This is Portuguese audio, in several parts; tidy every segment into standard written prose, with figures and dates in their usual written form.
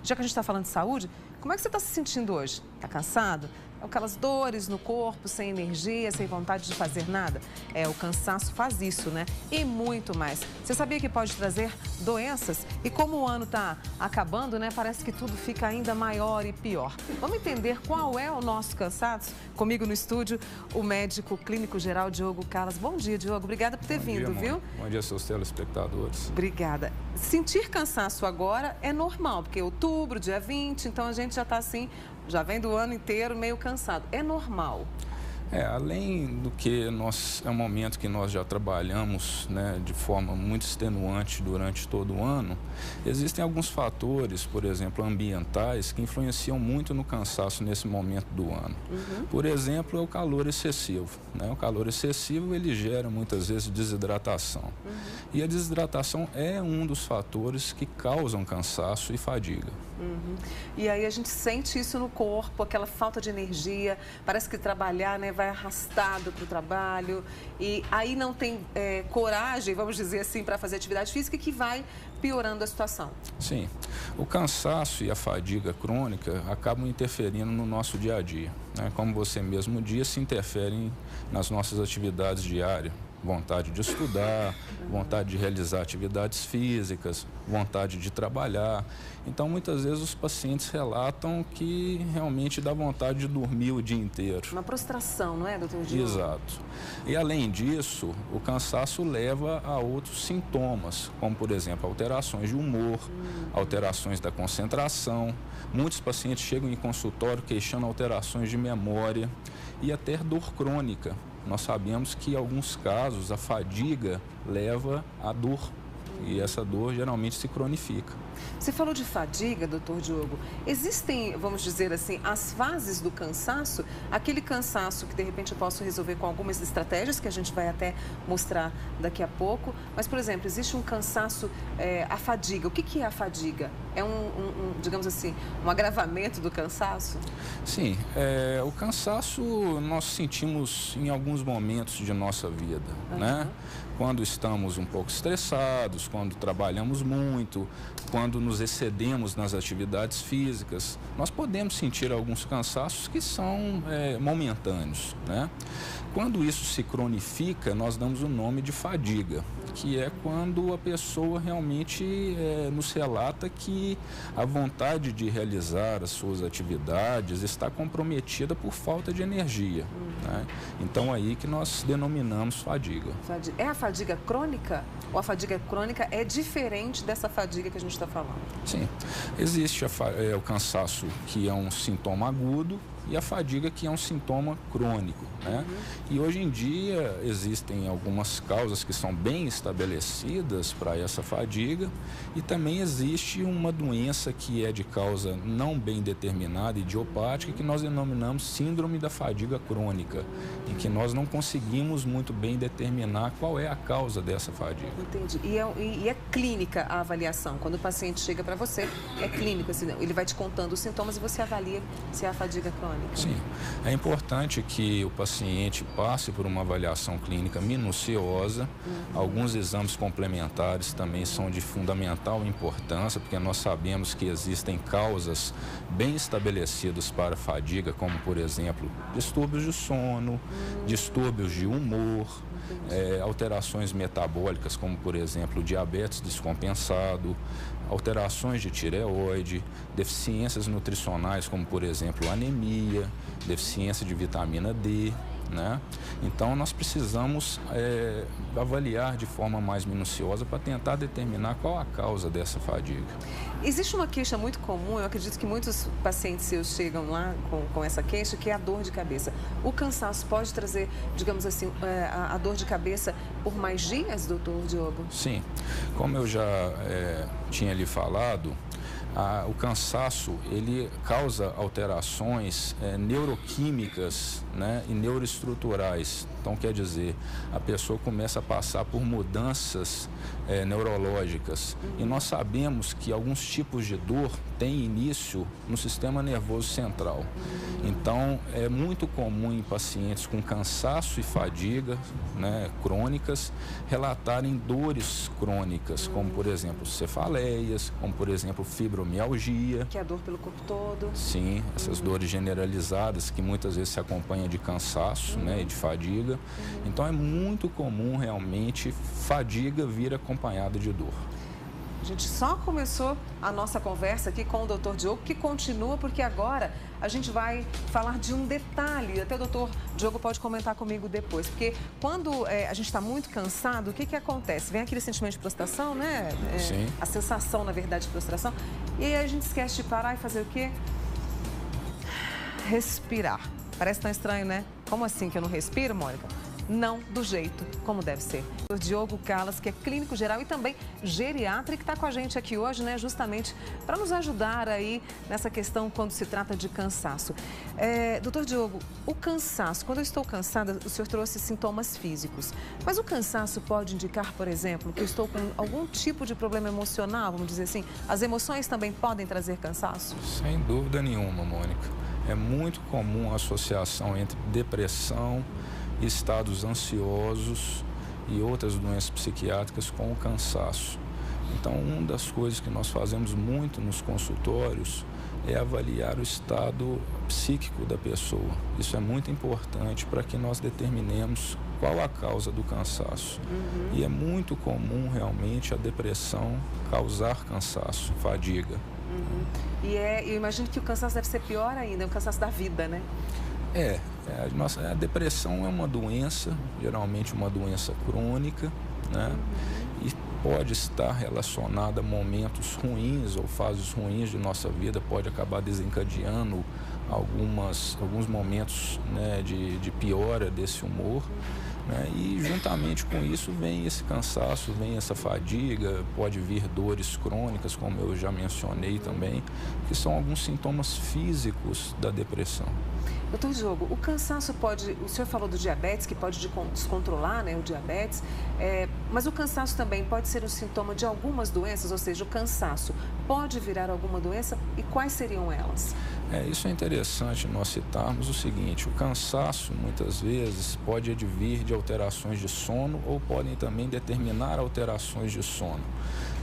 Já que a gente está falando de saúde, como é que você está se sentindo hoje? Está cansado? Aquelas dores no corpo, sem energia, sem vontade de fazer nada? O cansaço faz isso, né? E muito mais. Você sabia que pode trazer doenças? E como o ano está acabando, né? Parece que tudo fica ainda maior e pior. Vamos entender qual é o nosso cansaço? Comigo no estúdio, o médico clínico geral Diogo Callas. Bom dia, Diogo. Obrigada por ter vindo, viu? Bom dia, seus telespectadores. Obrigada. Sentir cansaço agora é normal, porque é outubro, dia 20, então a gente já está assim, já vem do ano inteiro meio cansado. É normal. Além do que é um momento que nós já trabalhamos, né, de forma muito extenuante durante todo o ano, existem alguns fatores, por exemplo, ambientais, que influenciam muito no cansaço nesse momento do ano. Por exemplo, é o calor excessivo, né? O calor excessivo, ele gera muitas vezes desidratação. E a desidratação é um dos fatores que causam cansaço e fadiga. E aí a gente sente isso no corpo, aquela falta de energia, parece que trabalhar, né, vai arrastado para o trabalho e aí não tem coragem, vamos dizer assim, para fazer atividade física, que vai piorando a situação. Sim, o cansaço e a fadiga crônica acabam interferindo no nosso dia a dia, né? Como você mesmo disse, interferem nas nossas atividades diárias. Vontade de estudar, vontade de realizar atividades físicas, vontade de trabalhar. Então, muitas vezes, os pacientes relatam que realmente dá vontade de dormir o dia inteiro. Uma prostração, não é, doutor Diogo? Exato. E, além disso, o cansaço leva a outros sintomas, como, por exemplo, alterações de humor, alterações da concentração. Muitos pacientes chegam em consultório queixando alterações de memória e até dor crônica. Nós sabemos que, em alguns casos, a fadiga leva à dor e essa dor geralmente se cronifica. Você falou de fadiga, doutor Diogo. Existem, vamos dizer assim, as fases do cansaço, aquele cansaço que de repente eu posso resolver com algumas estratégias que a gente vai até mostrar daqui a pouco. Mas, por exemplo, existe um cansaço, a fadiga. O que é a fadiga? É digamos assim, um agravamento do cansaço? Sim, o cansaço nós sentimos em alguns momentos de nossa vida, né? Quando estamos um pouco estressados, quando trabalhamos muito, quando nos excedemos nas atividades físicas, nós podemos sentir alguns cansaços que são momentâneos, né? Quando isso se cronifica, nós damos o nome de fadiga, que é quando a pessoa realmente nos relata que a vontade de realizar as suas atividades está comprometida por falta de energia, né? Então, aí que nós denominamos fadiga. É a fadiga crônica? Ou a fadiga crônica é diferente dessa fadiga que a gente está falando? Sim, existe o cansaço, que é um sintoma agudo, e a fadiga, que é um sintoma crônico, né? E hoje em dia existem algumas causas que são bem estabelecidas para essa fadiga, e também existe uma doença que é de causa não bem determinada, idiopática, que nós denominamos síndrome da fadiga crônica, em que nós não conseguimos muito bem determinar qual é a causa dessa fadiga. Entendi. E é clínica a avaliação? Quando o paciente chega para você, é clínico, assim, ele vai te contando os sintomas e você avalia se é a fadiga crônica? Sim, é importante que o paciente passe por uma avaliação clínica minuciosa. Alguns exames complementares também são de fundamental importância, porque nós sabemos que existem causas bem estabelecidas para a fadiga, como, por exemplo, distúrbios de sono, distúrbios de humor, alterações metabólicas, como, por exemplo, diabetes descompensado, alterações de tireoide, deficiências nutricionais, como, por exemplo, anemia, deficiência de vitamina D, né? Então, nós precisamos avaliar de forma mais minuciosa para tentar determinar qual a causa dessa fadiga. Existe uma queixa muito comum, eu acredito que muitos pacientes seus chegam lá com essa queixa, que é a dor de cabeça. O cansaço pode trazer, digamos assim, a dor de cabeça por mais dias, doutor Diogo? Sim, como eu já tinha lhe falado, o cansaço, ele causa alterações neuroquímicas, né, e neuroestruturais, Então, quer dizer, a pessoa começa a passar por mudanças neurológicas. E nós sabemos que alguns tipos de dor têm início no sistema nervoso central. Então, é muito comum em pacientes com cansaço e fadiga, né, crônicas, relatarem dores crônicas, como, por exemplo, cefaleias, como, por exemplo, fibromialgia. Que é a dor pelo corpo todo. Sim, essas dores generalizadas que muitas vezes se acompanham de cansaço, né, e de fadiga. Então, é muito comum realmente fadiga vir acompanhada de dor. A gente só começou a nossa conversa aqui com o Dr. Diogo, que continua, porque agora a gente vai falar de um detalhe. Até o Dr. Diogo pode comentar comigo depois, porque quando a gente está muito cansado, o que acontece? Vem aquele sentimento de prostração, né? Sim. A sensação, na verdade, de prostração. E aí a gente esquece de parar e fazer o quê? Respirar. Parece tão estranho, né? Como assim que eu não respiro, Mônica? Não do jeito como deve ser. O Diogo Callas, que é clínico geral e também geriatra, que está com a gente aqui hoje, né, justamente para nos ajudar aí nessa questão quando se trata de cansaço. Doutor Diogo, o cansaço, quando eu estou cansada, o senhor trouxe sintomas físicos, mas o cansaço pode indicar, por exemplo, que eu estou com algum tipo de problema emocional, vamos dizer assim? As emoções também podem trazer cansaço? Sem dúvida nenhuma, Mônica. É muito comum a associação entre depressão, estados ansiosos e outras doenças psiquiátricas com o cansaço. Então, uma das coisas que nós fazemos muito nos consultórios é avaliar o estado psíquico da pessoa. Isso é muito importante para que nós determinemos qual a causa do cansaço. E é muito comum realmente a depressão causar cansaço, fadiga. Eu imagino que o cansaço deve ser pior ainda, é o cansaço da vida, né? A depressão é uma doença, geralmente uma doença crônica, né? E pode estar relacionada a momentos ruins ou fases ruins de nossa vida, pode acabar desencadeando alguns momentos, né, de piora desse humor. Né? E juntamente com isso vem esse cansaço, vem essa fadiga, pode vir dores crônicas, como eu já mencionei também, que são alguns sintomas físicos da depressão. Doutor Diogo, o cansaço pode, o senhor falou do diabetes, que pode descontrolar, né, o diabetes, mas o cansaço também pode ser um sintoma de algumas doenças, ou seja, o cansaço pode virar alguma doença, e quais seriam elas? Isso é interessante nós citarmos o seguinte: o cansaço muitas vezes pode advir de alterações de sono ou podem também determinar alterações de sono.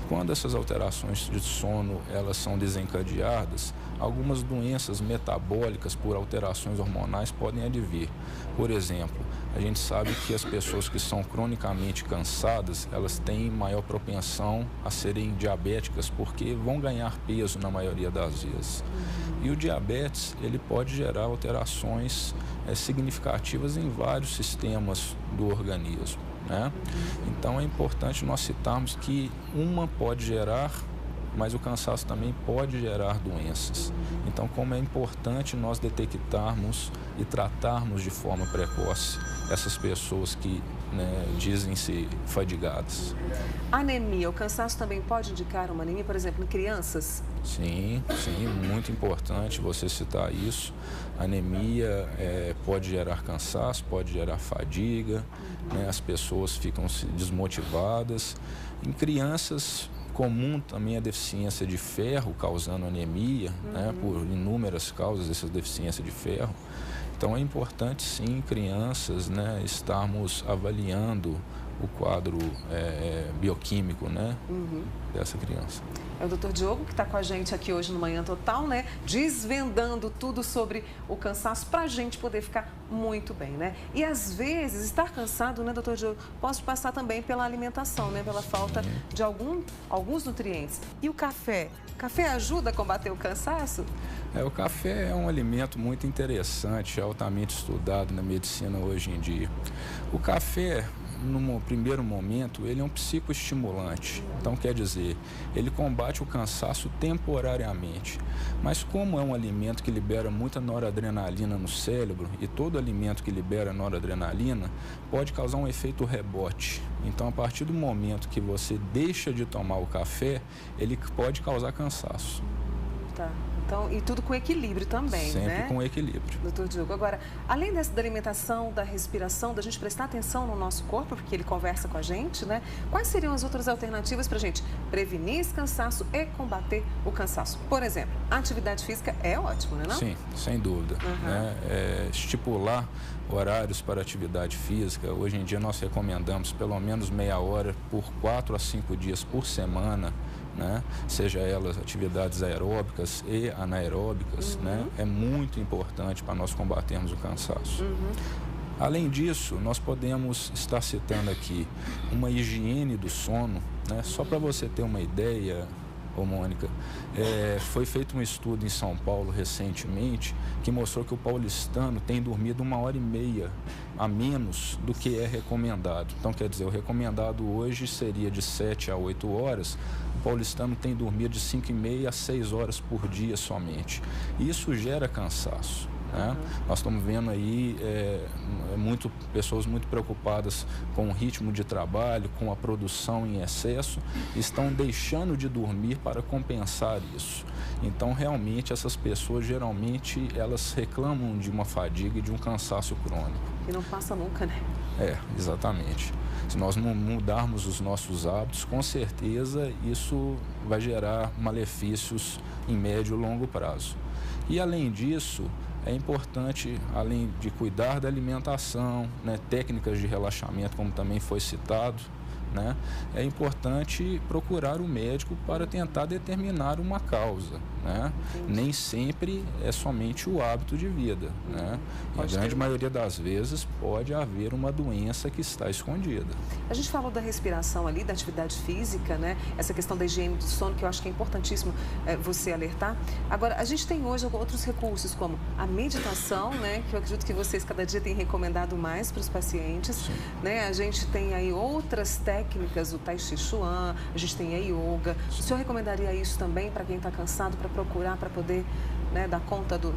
Quando essas alterações de sono elas são desencadeadas, algumas doenças metabólicas por alterações hormonais podem advir. Por exemplo, a gente sabe que as pessoas que são cronicamente cansadas, elas têm maior propensão a serem diabéticas porque vão ganhar peso na maioria das vezes. E o diabetes, ele pode gerar alterações significativas em vários sistemas do organismo, né? Então é importante nós citarmos que uma pode gerar, mas o cansaço também pode gerar doenças. Então, como é importante nós detectarmos e tratarmos de forma precoce essas pessoas que, né, dizem-se fadigadas. Anemia, o cansaço também pode indicar uma anemia, por exemplo, em crianças? Sim, muito importante você citar isso. Anemia pode gerar cansaço, pode gerar fadiga, né, as pessoas ficam desmotivadas. Em crianças, comum também a deficiência de ferro causando anemia, né, por inúmeras causas essa deficiência de ferro. Então é importante sim, crianças, né, estarmos avaliando o quadro bioquímico, né, dessa criança. É o Dr. Diogo que está com a gente aqui hoje no Manhã Total, né? Desvendando tudo sobre o cansaço para a gente poder ficar muito bem, né? E às vezes estar cansado, né, Dr. Diogo, pode passar também pela alimentação, né? Pela falta de alguns nutrientes. E o café? Café ajuda a combater o cansaço? O café é um alimento muito interessante, altamente estudado na medicina hoje em dia. O café, no primeiro momento, ele é um psicoestimulante. Então, quer dizer, ele combate o cansaço temporariamente. Mas como é um alimento que libera muita noradrenalina no cérebro, e todo alimento que libera noradrenalina pode causar um efeito rebote. Então, a partir do momento que você deixa de tomar o café, ele pode causar cansaço. Tá. Então, e tudo com equilíbrio também, Sempre né? com equilíbrio. Doutor Diogo, agora, além da alimentação, da respiração, da gente prestar atenção no nosso corpo, porque ele conversa com a gente, né? Quais seriam as outras alternativas para a gente prevenir esse cansaço e combater o cansaço? Por exemplo, a atividade física é ótimo, né? Não? Sim, sem dúvida. Né? Estipular horários para atividade física. Hoje em dia nós recomendamos pelo menos meia hora por 4 a 5 dias por semana, né? Seja elas atividades aeróbicas e anaeróbicas, né? É muito importante para nós combatermos o cansaço. Além disso, nós podemos estar citando aqui uma higiene do sono, né? Só para você ter uma ideia, ô Mônica, foi feito um estudo em São Paulo recentemente que mostrou que o paulistano tem dormido 1h30 a menos do que é recomendado. Então, quer dizer, o recomendado hoje seria de 7 a 8 horas, o paulistano tem dormido de 5h30 a 6 horas por dia somente. Isso gera cansaço. Né? Nós estamos vendo aí pessoas muito preocupadas com o ritmo de trabalho, com a produção em excesso, estão deixando de dormir para compensar isso. Então, realmente, essas pessoas, geralmente, elas reclamam de uma fadiga e de um cansaço crônico. E não passa nunca, né? Exatamente. Se nós não mudarmos os nossos hábitos, com certeza isso vai gerar malefícios em médio e longo prazo. E, além disso, é importante, além de cuidar da alimentação, né, técnicas de relaxamento, como também foi citado, né, é importante procurar o médico para tentar determinar uma causa. Né? Nem sempre é somente o hábito de vida. Né? A grande maioria das vezes pode haver uma doença que está escondida. A gente falou da respiração ali, da atividade física, né? Essa questão da higiene do sono, que eu acho que é importantíssimo você alertar. Agora, a gente tem hoje outros recursos, como a meditação, né? Que eu acredito que vocês cada dia têm recomendado mais para os pacientes. Né? A gente tem aí outras técnicas, o Tai Chi Chuan, a gente tem a yoga. O senhor recomendaria isso também para quem está cansado, para procurar, para poder, né, dar conta do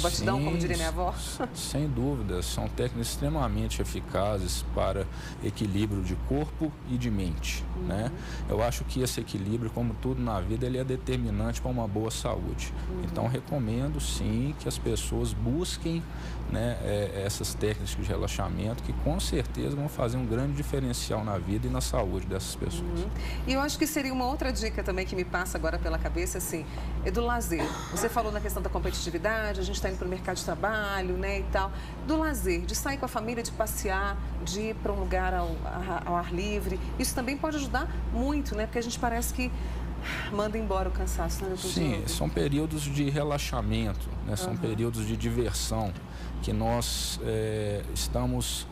batidão, como diria minha avó? Sem dúvida, são técnicas extremamente eficazes para equilíbrio de corpo e de mente. Né? Eu acho que esse equilíbrio, como tudo na vida, ele é determinante para uma boa saúde. Então, recomendo sim que as pessoas busquem, né, essas técnicas de relaxamento, que com certeza vão fazer um grande diferencial na vida e na saúde dessas pessoas. E eu acho que seria uma outra dica também que me passa agora pela cabeça, assim, é do lazer. Você falou na questão da competitividade, a gente está indo para o mercado de trabalho, né, e tal. Do lazer, de sair com a família, de passear, de ir para um lugar ao ar livre. Isso também pode ajudar muito, né? Porque a gente parece que manda embora o cansaço, né, doutor Diogo? Sim, são períodos de relaxamento, né? São períodos de diversão que nós estamos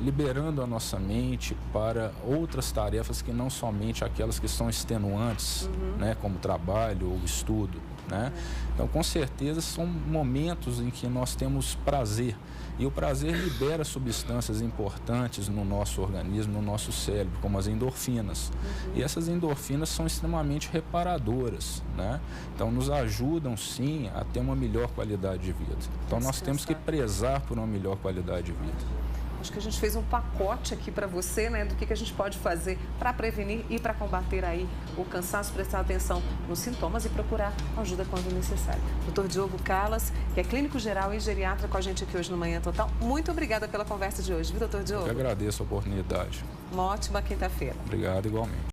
liberando a nossa mente para outras tarefas que não somente aquelas que são extenuantes, né? Como trabalho ou estudo. Né? Então, com certeza, são momentos em que nós temos prazer. E o prazer libera substâncias importantes no nosso organismo, no nosso cérebro, como as endorfinas. E essas endorfinas são extremamente reparadoras. Né? Então, nos ajudam, sim, a ter uma melhor qualidade de vida. Então, nós temos que prezar por uma melhor qualidade de vida. Acho que a gente fez um pacote aqui para você, né, do que a gente pode fazer para prevenir e para combater aí o cansaço, prestar atenção nos sintomas e procurar ajuda quando necessário. Dr. Diogo Callas, que é clínico geral e geriatra com a gente aqui hoje no Manhã Total. Muito obrigada pela conversa de hoje, viu, doutor Diogo? Eu agradeço a oportunidade. Uma ótima quinta-feira. Obrigado, igualmente.